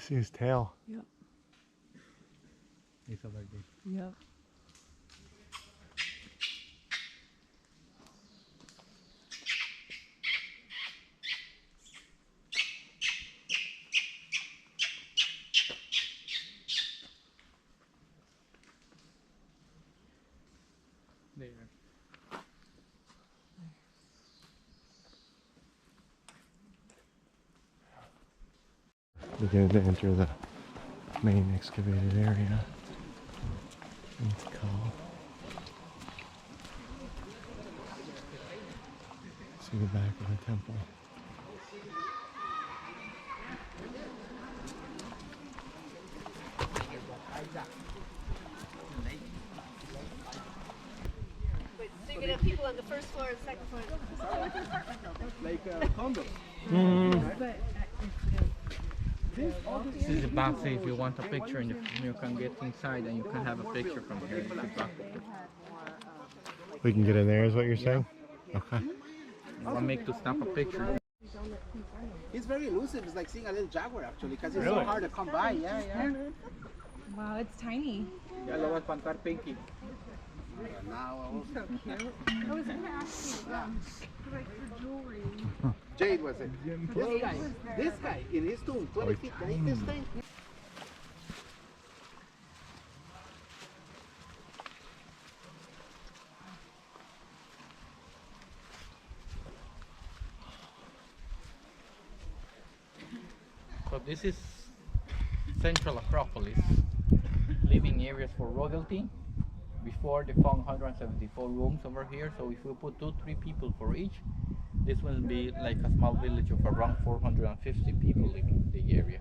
see his tail. Yep. It's over there. Yep. There. Beginning to enter the main excavated area in Tikal. See the back of the temple. So you're gonna have people on the first floor and second floor. Like a condo. This is the back, so if you want a picture, and you can get inside and you can have a picture from here. You can back it. We can get in there, is what you're saying? Okay. You want me to snap a picture? It's very elusive. It's like seeing a little jaguar actually, because it's so hard to come by. Yeah, yeah. Wow, it's tiny. Ya lo voy a espantar, Pinky. Now, So cute. I was gonna ask you, like for jewelry. Jade was it? This guy in his tomb, 20 feet. Can you this thing? So this is Central Acropolis, living areas for royalty. Before they found 174 rooms over here, so if we put 2-3 people for each, this will be like a small village of around 450 people living in the area.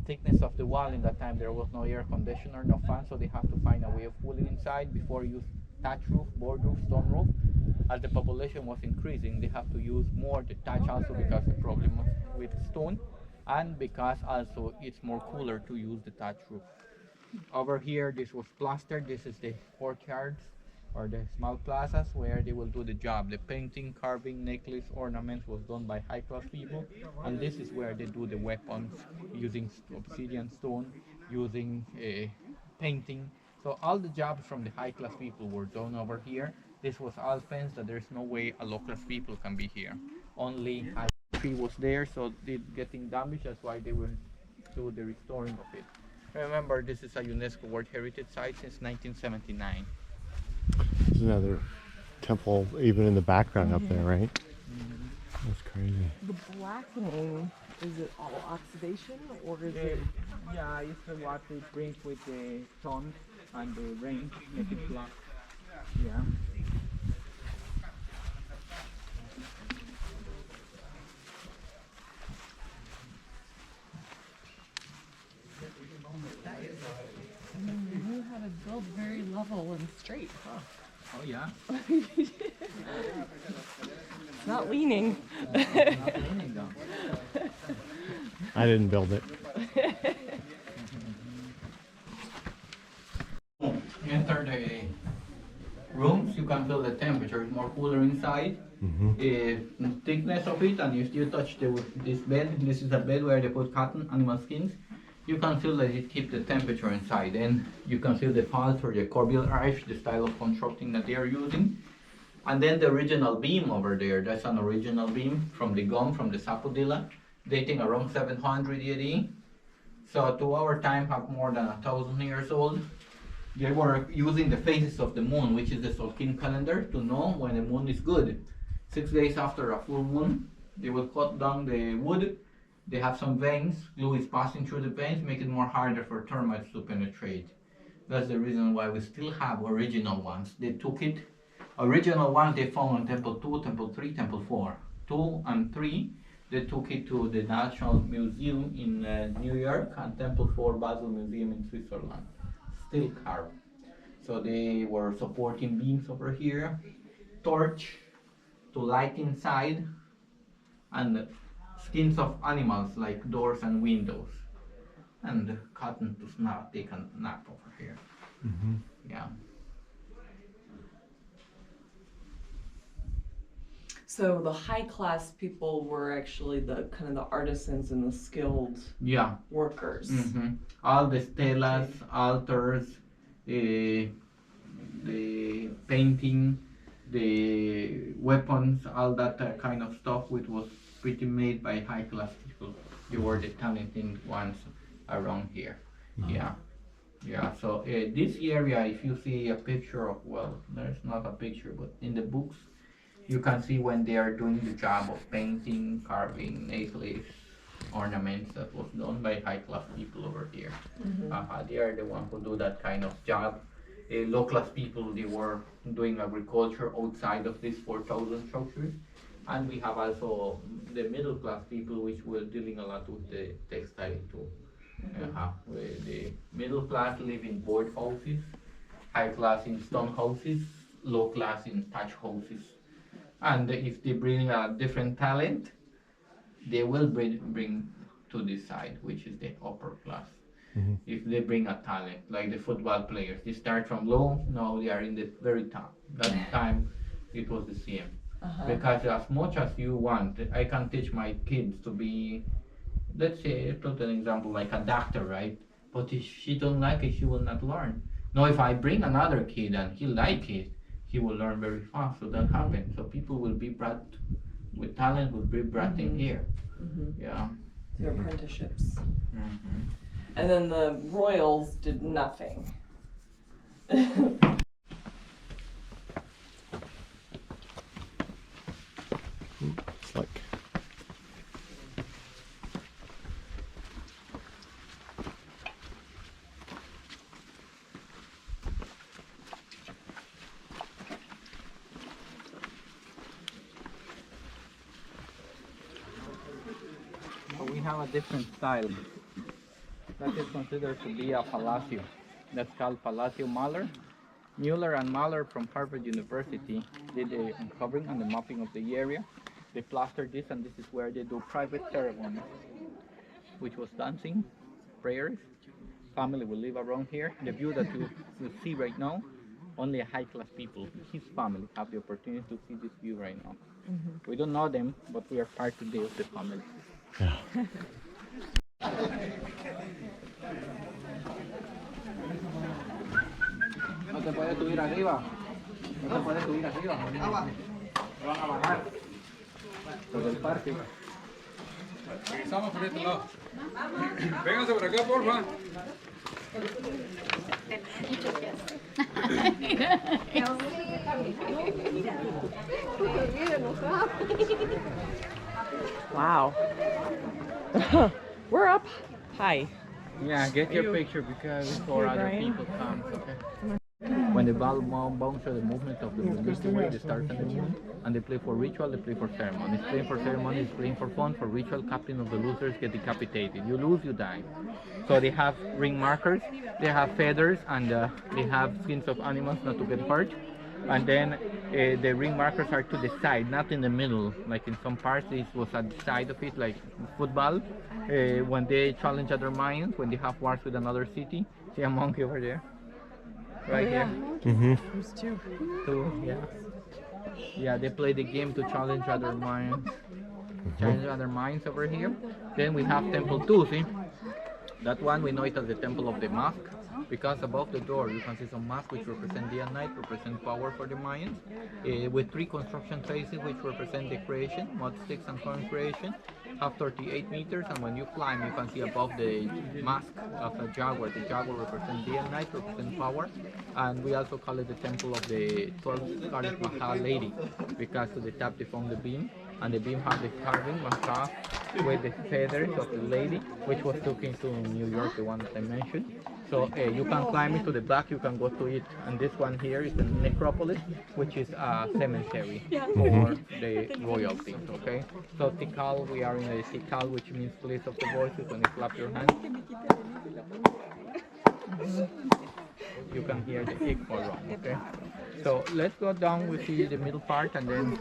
Thickness of the wall, in that time there was no air conditioner, no fan, so they have to find a way of cooling inside. Before use thatch roof, board roof, stone roof. As the population was increasing, they have to use more the thatch also because the problem with stone, and because also it's more cooler to use the thatch roof. Over here, this was plastered. This is the courtyards or the small plazas where they will do the job. The painting, carving, necklace, ornaments was done by high-class people, and this is where they do the weapons using obsidian stone, using painting. So all the jobs from the high-class people were done over here. This was all fenced, that there's no way a low-class people can be here. Only high tree was there, so it getting damaged. That's why they will do the restoring of it. Remember, this is a UNESCO World Heritage Site since 1979. There's another temple even in the background up there, right? That's crazy. The blackening, is it all oxidation or is it? Yeah, it's what they bring with the sun and the rain, make it black. Yeah. You had to build very level and straight, huh? Oh yeah. It's not leaning. I didn't build it. Enter the rooms, you can feel the temperature is more cooler inside. The thickness of it, and if you touch this bed, this is a bed where they put cotton, animal skins. You can feel that it keeps the temperature inside, and you can feel the faults or the corbel arch, the style of constructing that they are using. And then the original beam over there, that's an original beam from the gum, from the Sapodilla, dating around 700 AD. So to our time, have more than 1,000 years old. They were using the phases of the moon, which is the Solkin calendar, to know when the moon is good. 6 days after a full moon, they will cut down the wood. They have some veins, glue is passing through the veins, make it more harder for termites to penetrate. That's the reason why we still have original ones. They took it, original ones they found on Temple 2, Temple 3, Temple 4. 2 and 3, they took it to the National Museum in New York, and Temple 4 Basel Museum in Switzerland. Still carved. So they were supporting beams over here, torch to light inside, and skins of animals like doors and windows, and cotton to snap. They can nap over here. Yeah. So the high class people were actually the kind of the artisans and the skilled Yeah. workers. All the stelas, altars, the painting, the weapons, all that kind of stuff, which was pretty made by high class people. They were the talented ones around here. Yeah. Yeah, so this area, if you see a picture of, well, there's not a picture, but in the books, you can see when they are doing the job of painting, carving, necklace, ornaments that was done by high class people over here. They are the ones who do that kind of job. Low class people, they were doing agriculture outside of these 4,000 structures. And we have also the middle class people, which were dealing a lot with the textile too. Where the middle class live in board houses, high class in stone houses, low class in thatch houses. And if they bring a different talent, they will bring to this side, which is the upper class. If they bring a talent, like the football players, they start from low, now they are in the very top. That time it was the same. Because as much as you want, I can teach my kids to be, let's say, put an example like a doctor, right? But if she don't like it, she will not learn. Now, if I bring another kid and he like it, he will learn very fast. So that happens. So people will be brought with talent, will be brought in here. Yeah. Their apprenticeships. And then the royals did nothing. It's like So we have a different style. That is considered to be a palacio. That's called Palacio Mahler. Mueller and Mahler from Harvard University did the uncovering and the mapping of the area. They plastered this, and this is where they do private ceremonies, which was dancing, prayers. Family will live around here. The view that you see right now, only high-class people, his family, have the opportunity to see this view right now. We don't know them, but we are part today of the family. yeah. No te puedes subir arriba. No te puedes subir arriba. Te van a bajar. Por el parque. Regresamos por este lado. Vénganse por acá, porfa. Wow. We're up high. Yeah, get your picture because before other people come, okay? When the ball bounces the movement of the Milky Way, they start on the moon, and they play for ritual, they play for ceremony. It's playing for ceremony, it's playing for fun, for ritual, captain of the losers get decapitated. You lose, you die. So they have ring markers, they have feathers, and they have skins of animals not to get hurt. And then the ring markers are to the side, not in the middle. Like in some parts, this was at the side of it, like football. When they challenge other Mayans, when they have wars with another city. See a monkey over there? Right here. There's two. Two, yeah. Yeah, they play the game to challenge other Mayans. Challenge other Mayans over here. Then we have Temple 2, see? That one we know it as the Temple of the Mask, because above the door you can see some masks which represent day and night, represent power for the Mayans, with three construction phases which represent the creation, mud sticks and corn creation, have 38 meters, and when you climb you can see above the mask of a jaguar. The jaguar represents day and night, represent power, and we also call it the Temple of the 12-scarlet Maha Lady, because to the top they found the beam, and the beam has the carving Maha with the feathers of the lady, which was taken to New York, the one that I mentioned. So you can climb into the back, you can go to it, and this one here is the necropolis, which is a cemetery for the royalty, okay? So Tikal, we are in the Tikal, which means place of the voices. When you clap your hands, you can hear the echo wrong, okay? So let's go down, we see the middle part, and then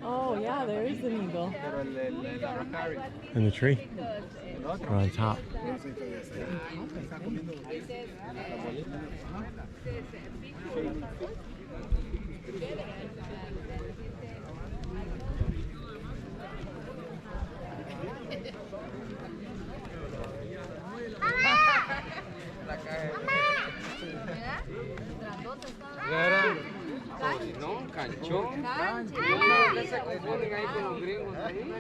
Oh yeah, there is an eagle. In the tree. Or on top. No, canchón. Se confunden ahí con los gringos ahí.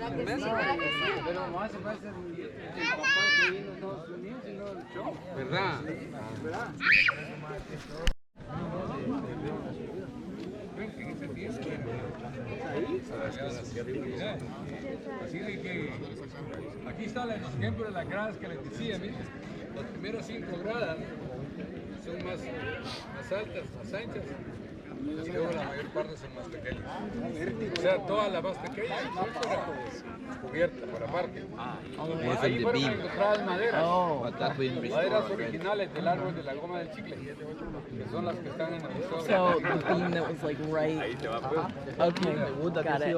Pero más se parece el papá que vino a Estados Unidos y no el show. ¿Verdad? Así de que aquí están los ejemplos de las gradas que les decía, ¿viste? Las primeras 5 gradas son más altas, más anchas. Y luego la mayor parte son más pequeñas. O sea, todas las más pequeñas son cubiertas por aparte. Ahí fueron encontradas maderas. Maderas originales del árbol de la goma del chicle, que son las que están en el museo. So the beam that was like right. Okay, got it.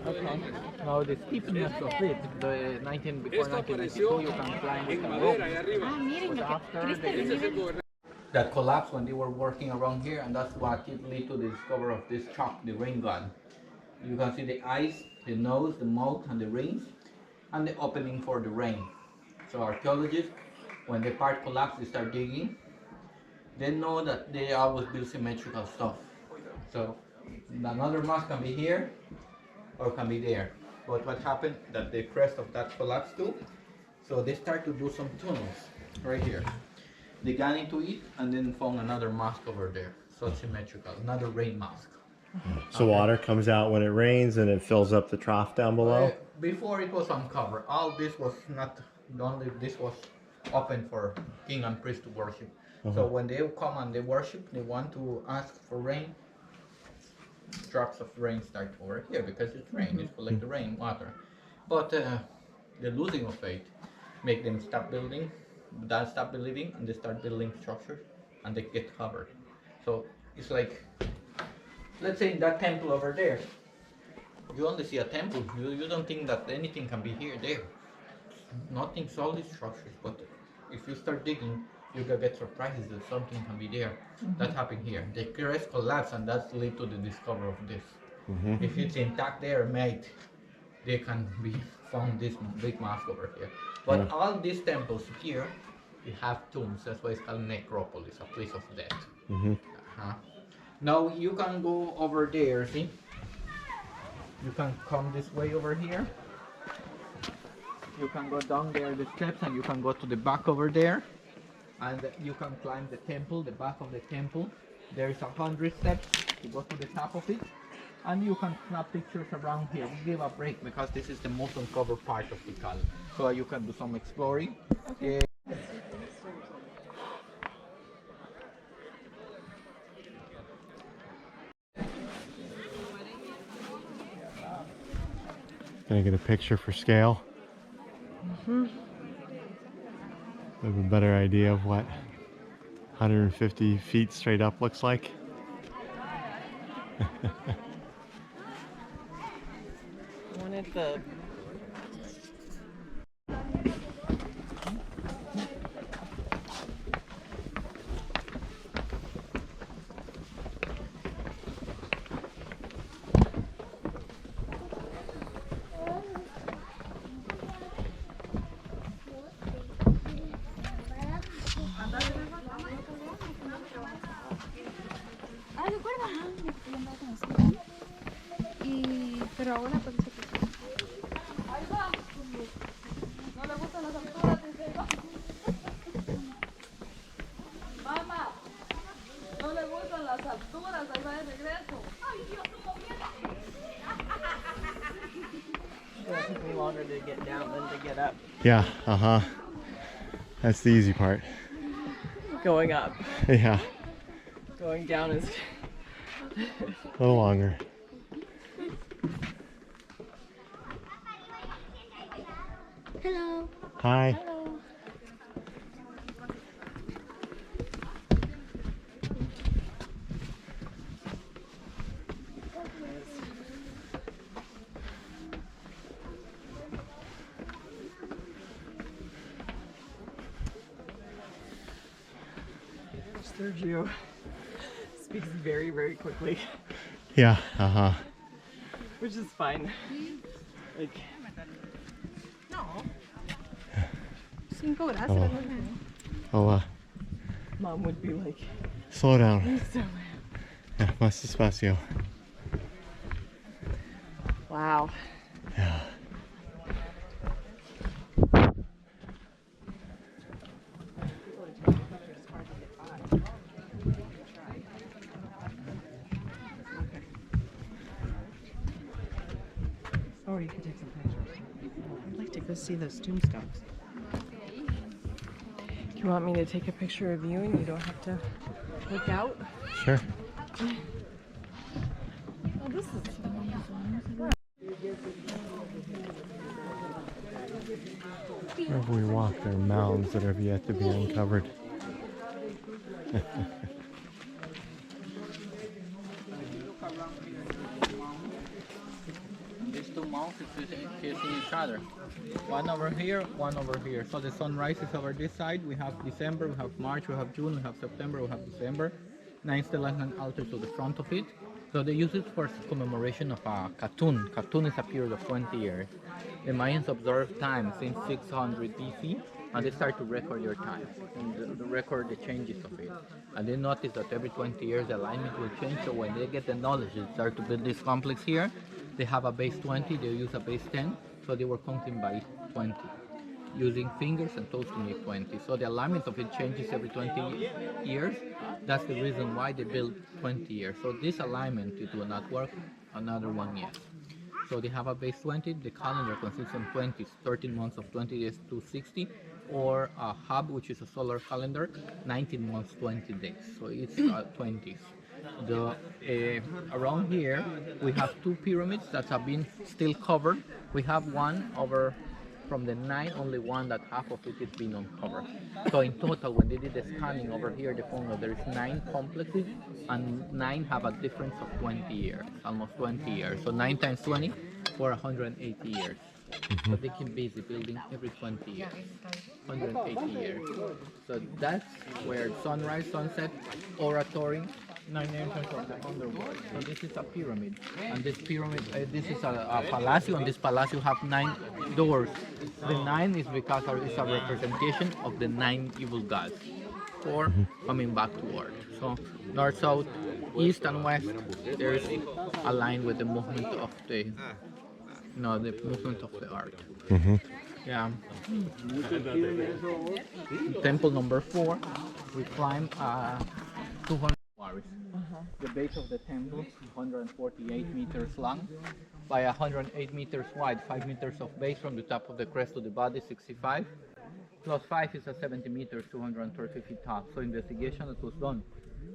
Okay. Now the steepness of it, the 19 before Esto apareció 1992, you can climb en with a madera rope. ahí arriba. Ese es el gobernador. That collapsed when they were working around here, and that's what it led to the discovery of this chalk, the rain gun. You can see the eyes, the nose, the mouth, and the rings, and the opening for the rain. So archaeologists, when the part collapsed, they start digging. They know that they always build symmetrical stuff. So another mass can be here, or can be there. But what happened, that the crest of that collapsed too, so they start to do some tunnels right here. They got into it and then found another mask over there. So it's symmetrical, another rain mask. So water comes out when it rains and it fills up the trough down below? Before it was uncovered, all this was not, only this was open for king and priest to worship. So when they come and they worship, they want to ask for rain, drops of rain start over here because it's rain, it's collect the rain water. But the losing of faith make them stop building, stop believing, and they start building structures and they get covered. So it's like, let's say in that temple over there, you only see a temple, you don't think that anything can be here, there. Nothing solid structures, but if you start digging, you can get surprises that something can be there. That happened here. The crest collapsed and that's led to the discovery of this. If it's intact there, mate, they can be found this big mask over here. But all these temples here, they have tombs. That's why it's called necropolis, a place of death. Now you can go over there, see? You can come this way over here. You can go down there the steps and you can go to the back over there. And you can climb the temple, the back of the temple. There is 100 steps to go to the top of it. And you can snap pictures around here. We give a break because this is the most uncovered part of Tikal. So you can do some exploring. Okay. Can I get a picture for scale? I have a better idea of what 150 feet straight up looks like. I wanted the. Ah, recuerda. Yo andaba con eso. Pero ahora parece que ahí va. No le gustan las alturas, dice. Mamá, no le gustan las alturas, ahí va de regreso. Ay, Dios, tu mierda. It took me longer to get down than to get up. Yeah, That's the easy part. Going up. Yeah, Going down is. a little longer. Hello. Hi. Hello. Sergio speaks very, very quickly, Yeah, uh-huh. which is fine. Like, Cinco horas. Oh. Oh, mom would be like, slow down. so Yeah, más despacio. wow. Yeah. Or you could take some pictures. I'd like to go see those tombstones. You want me to take a picture of you and you don't have to look out? Sure. Oh, this is Wherever we walk, there are mounds that have yet to be uncovered. These two mountains facing each other. One over here, one over here. So the sun rises over this side. We have December, we have March, we have June, we have September, we have December. 9 stelas and altars to the front of it. So they use it for commemoration of a Katun. Katun is a period of 20 years. The Mayans observed time since 600 BC, and they start to record their time and the record the changes of it. And they notice that every 20 years the alignment will change. So when they get the knowledge, they start to build this complex here. They have a base 20, they use a base 10, so they were counting by 20, using fingers and toes to make 20. So the alignment of it changes every 20 years. That's the reason why they build 20 years. So this alignment, it will not work another 1 year. So they have a base 20, the calendar consists of 20, 13 months of 20 days to 60, or a hub, which is a solar calendar, 19 months, 20 days. So it's 20s. Around here, we have two pyramids that have been still covered. We have one over from the 9, only one that half of it is being uncovered. So in total, when they did the scanning over here, they found that there is 9 complexes, and 9 have a difference of 20 years, almost 20 years. So 9 times 20 for 180 years. So they keep busy building every 20 years, 180 years. So that's where sunrise, sunset, oratory, 9 entrance of the underworld. So this is a pyramid, and this pyramid, this is a palacio, and this palacio have 9 doors. The 9 is because it's a representation of the 9 evil gods, for coming back to earth. So north, south, east, and west, there's aligned with the movement of the movement of the earth. Yeah. Temple number 4, we climb 200 quarries. The base of the temple, 148 meters long by 108 meters wide, 5 meters of base from the top of the crest to the body, 65. Plus 5 is a 70 meters, 230 feet tall. So investigation that was done,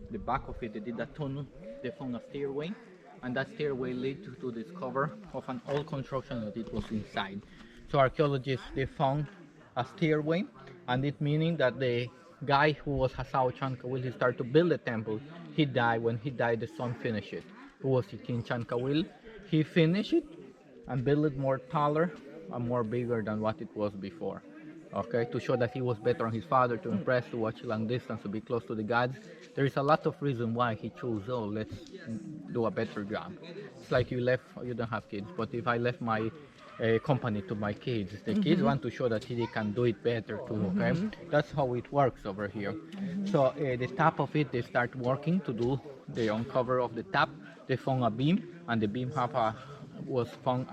the back of it, they did a tunnel, they found a stairway, and that stairway led to discover of an old construction that it was inside. So archaeologists, they found a stairway, and it meaning that the guy who was Hasao Chankawil, he started to build the temple. He died. When he died, the son finished it. Who was King Chankawil? He finished it and built it more taller and more bigger than what it was before. Okay, to show that he was better than his father, to impress, to watch long distance, to be close to the gods. There is a lot of reason why he chose, oh, let's do a better job. It's like you don't have kids, but if I left my company to my kids, the kids want to show that they can do it better too, okay? That's how it works over here. So the top of it, they start working to do the uncover of the top. They found a beam, and the beam was found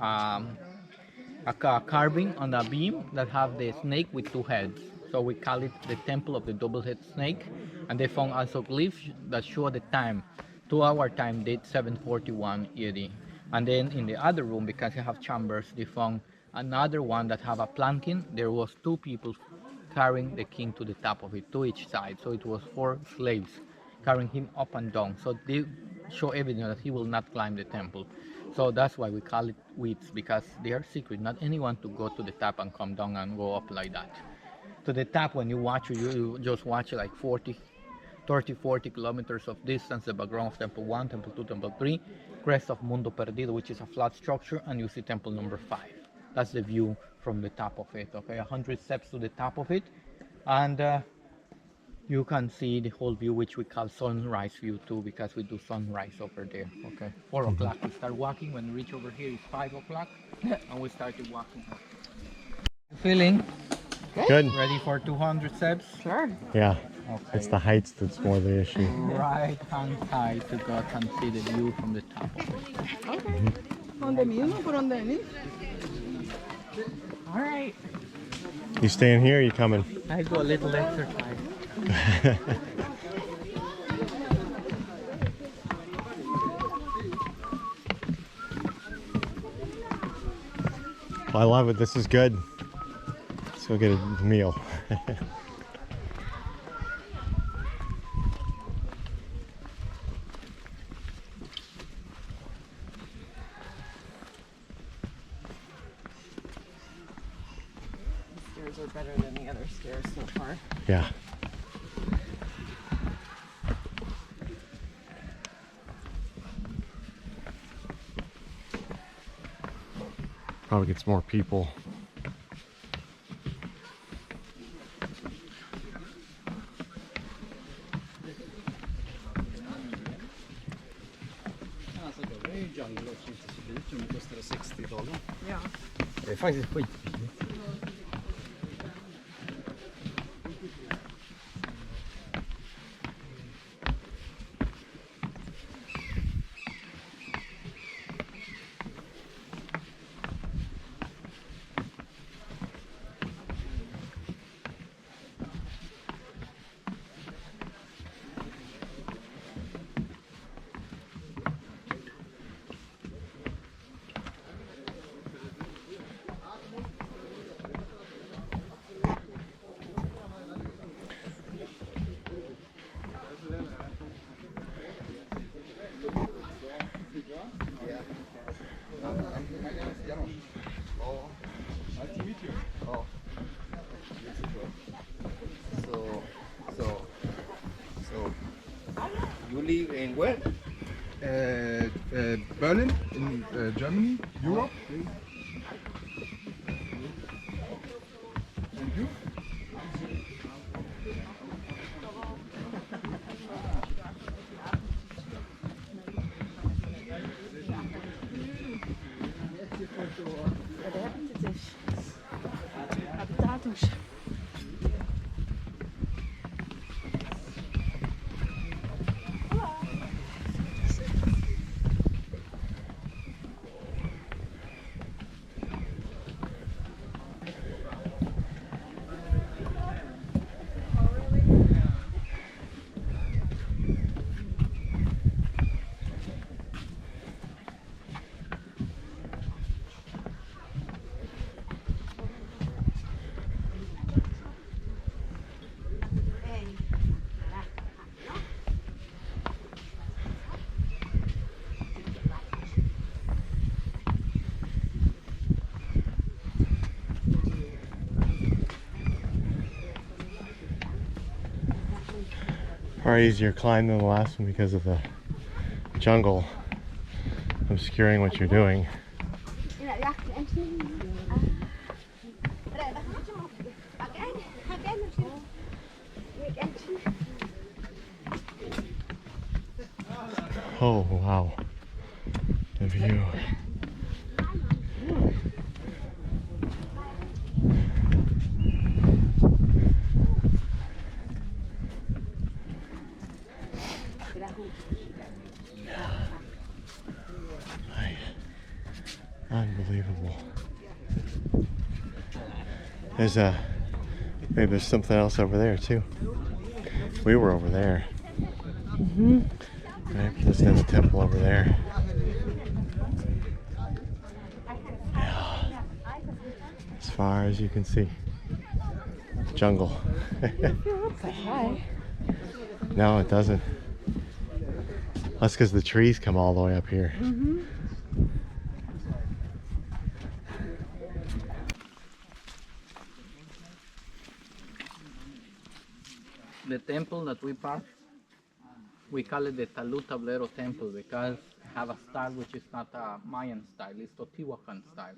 a carving on a beam that have the snake with 2 heads. So we call it the temple of the double-head snake. And they found also glyphs that show the time. 2 hour time date 741 AD. And then in the other room, because you have chambers, they found another one that have a planking. There was 2 people carrying the king to the top of it, to each side. So it was 4 slaves carrying him up and down. So they show evidence that he will not climb the temple. So that's why we call it widths, because they are secret. Not anyone to go to the top and come down and go up like that. To the top, when you watch, you just watch like 40 kilometers of distance, the background of Temple 1, Temple 2, Temple 3, crest of Mundo Perdido, which is a flat structure, and you see Temple number 5. That's the view from the top of it, okay? 100 steps to the top of it. And You can see the whole view, which we call sunrise view too, because we do sunrise over there. Okay, 4 o'clock we start walking. When we reach over here, it's 5 o'clock, and we started walking. Feeling Good. ready for 200 steps? Sure. Yeah. Okay. It's the heights that's more the issue. Right hand side to go and see the view from the top of it. Okay. ¿Dónde mismo? ¿Por dónde venís? All right. You staying here or you coming? I do a little exercise. Well, I love it. This is good. Let's go get a meal. The stairs are better than the other stairs so far. Yeah. Probably gets more people. Yeah. Det är faktiskt skitbilligt. So you live in where? Berlin, in Germany, Europe. And you? Far easier climb than the last one because of the jungle obscuring what you're doing. Oh wow, the view. Unbelievable. Maybe there's something else over there too. We were over there. Right, there's another temple over there. Yeah. As far as you can see. Jungle. No, it doesn't. That's because the trees come all the way up here. The temple that we passed, we call it the Talú Tablero temple because it have a style which is not a Mayan style, it's Teotihuacan style.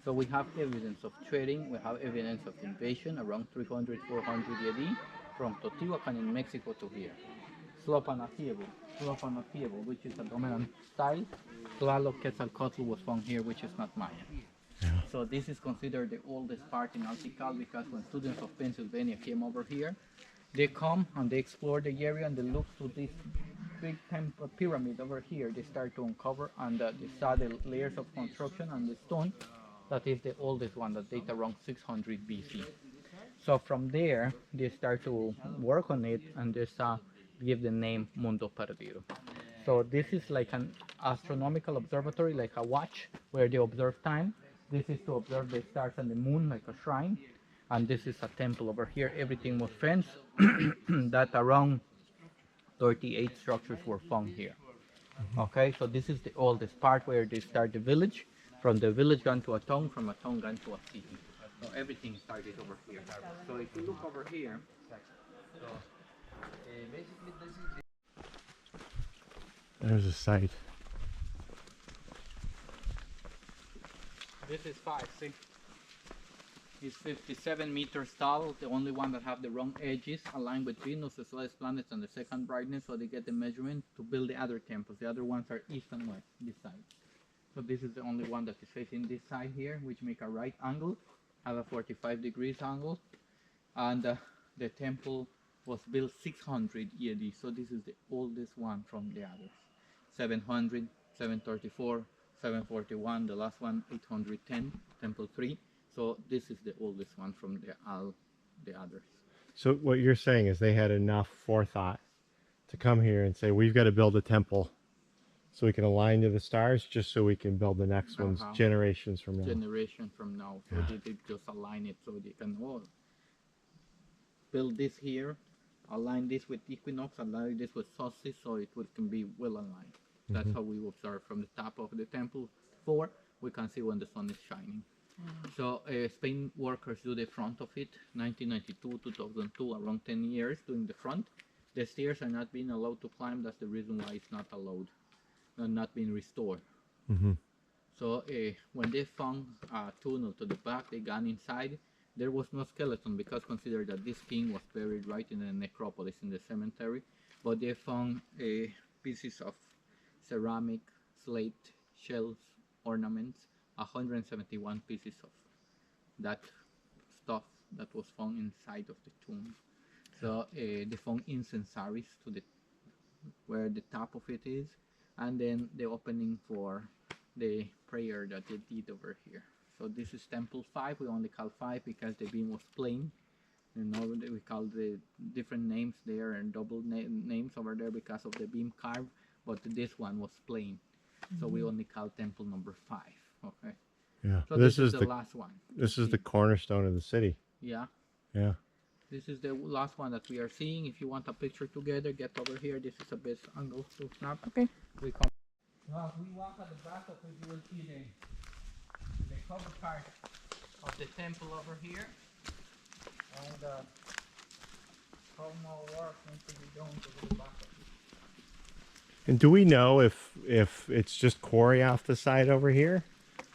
So we have evidence of trading, we have evidence of invasion around 300, 400 AD, from Teotihuacan in Mexico to here. Slopanativo, which is a dominant style. Tlaloc Quetzalcoatl was found here, which is not Mayan. So this is considered the oldest part in Tikal because when students of Pennsylvania came over here, they come and they explore the area and they look to this big pyramid over here. They start to uncover and they saw the layers of construction and the stone. That is the oldest one that date around 600 BC. So from there, they start to work on it and they give the name Mundo Perdido. So this is like an astronomical observatory, like a watch, where they observe time. This is to observe the stars and the moon, like a shrine. And this is a temple over here. Everything was fenced. That around 38 structures were found here. Okay, so this is the oldest part where they start the village. From the village gone to a town, from a town gone to a city. So everything started over here. So if you look over here, so basically this is There's a site. This is 5'6". It's 57 meters tall, the only one that have the wrong edges aligned with Venus as well as planets on the second brightness, so they get the measurement to build the other temples. The other ones are east and west, this side. So this is the only one that is facing this side here, which make a right angle, have a 45 degrees angle. And the temple was built 600 AD, so this is the oldest one from the others. 700, 734, 741, the last one 810, temple 3. So this is the oldest one from the others. So what you're saying is they had enough forethought to come here and say, we've got to build a temple so we can align to the stars, just so we can build the next ones generations from now. Generation from now. So they just align it so they can build this here, align this with equinox, align this with solstice, so it can be well aligned. That's how we observe from the top of the temple 4. We can see when the sun is shining. So Spain workers do the front of it, 1992, 2002, around 10 years doing the front. The stairs are not being allowed to climb. That's the reason why it's not allowed, not being restored. So when they found a tunnel to the back, they gone inside. There was no skeleton because consider that this king was buried right in the necropolis in the cemetery. But they found pieces of ceramic, slate, shells, ornaments, 171 pieces of that stuff that was found inside of the tomb. So they found incensaries to where the top of it is, and then the opening for the prayer that they did over here. So this is temple 5. We only call 5 because the beam was plain. You know, we call the different names there and double names over there because of the beam carved, but this one was plain. So we only call temple number 5. Okay. Yeah. So this is the last one. This is the cornerstone of the city. Yeah. Yeah. This is the last one that we are seeing. If you want a picture together, get over here. This is the best angle to snap. Okay. We come. Well, we walk at the back of it. You will see the cover part of the temple over here, and how more work needs to be done to the back of it. And do we know if it's just quarry off the side over here,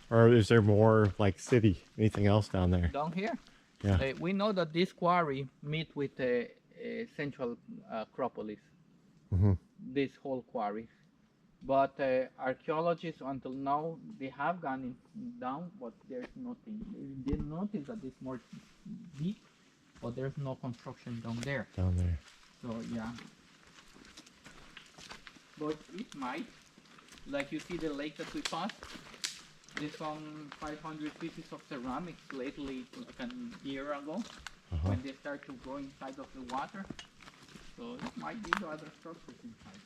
or is there more like city, anything else down there? Down here, Yeah. we know that this quarry meet with the central Acropolis. This whole quarry, but archaeologists until now they have gone down, but there's nothing. They notice that it's more deep, but there's no construction down there. Down there. So yeah. But it might, like you see the lake that we passed, they found 500 pieces of ceramics lately, like a year ago, when they start to go inside of the water. So it might be the other structures inside.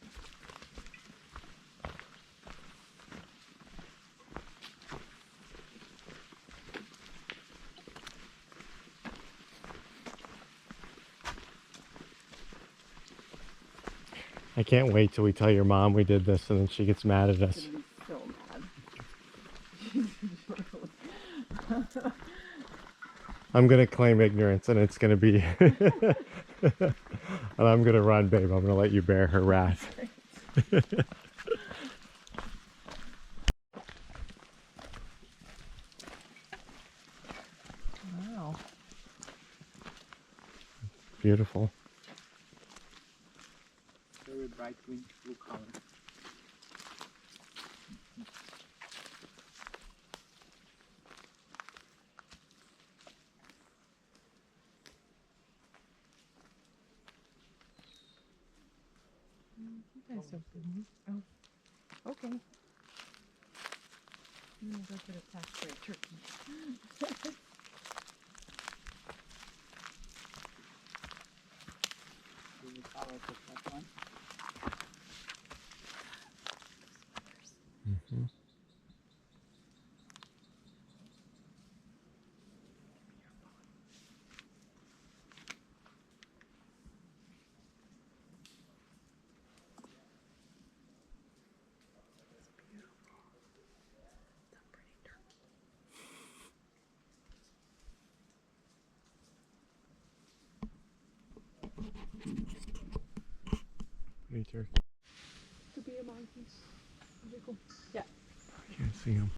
I can't wait till we tell your mom we did this and then she gets mad at us. So mad. I'm gonna claim ignorance and it's gonna be and I'm gonna run, babe. I'm gonna let you bear her wrath. Wow. Beautiful. bright green blue color. You guys are good. Oh, okay. I'm gonna go get a tax-free turkey. Green color for that one. Mm-hmm. Pretty turkey. Could be a monkey. Yeah. I can't see him.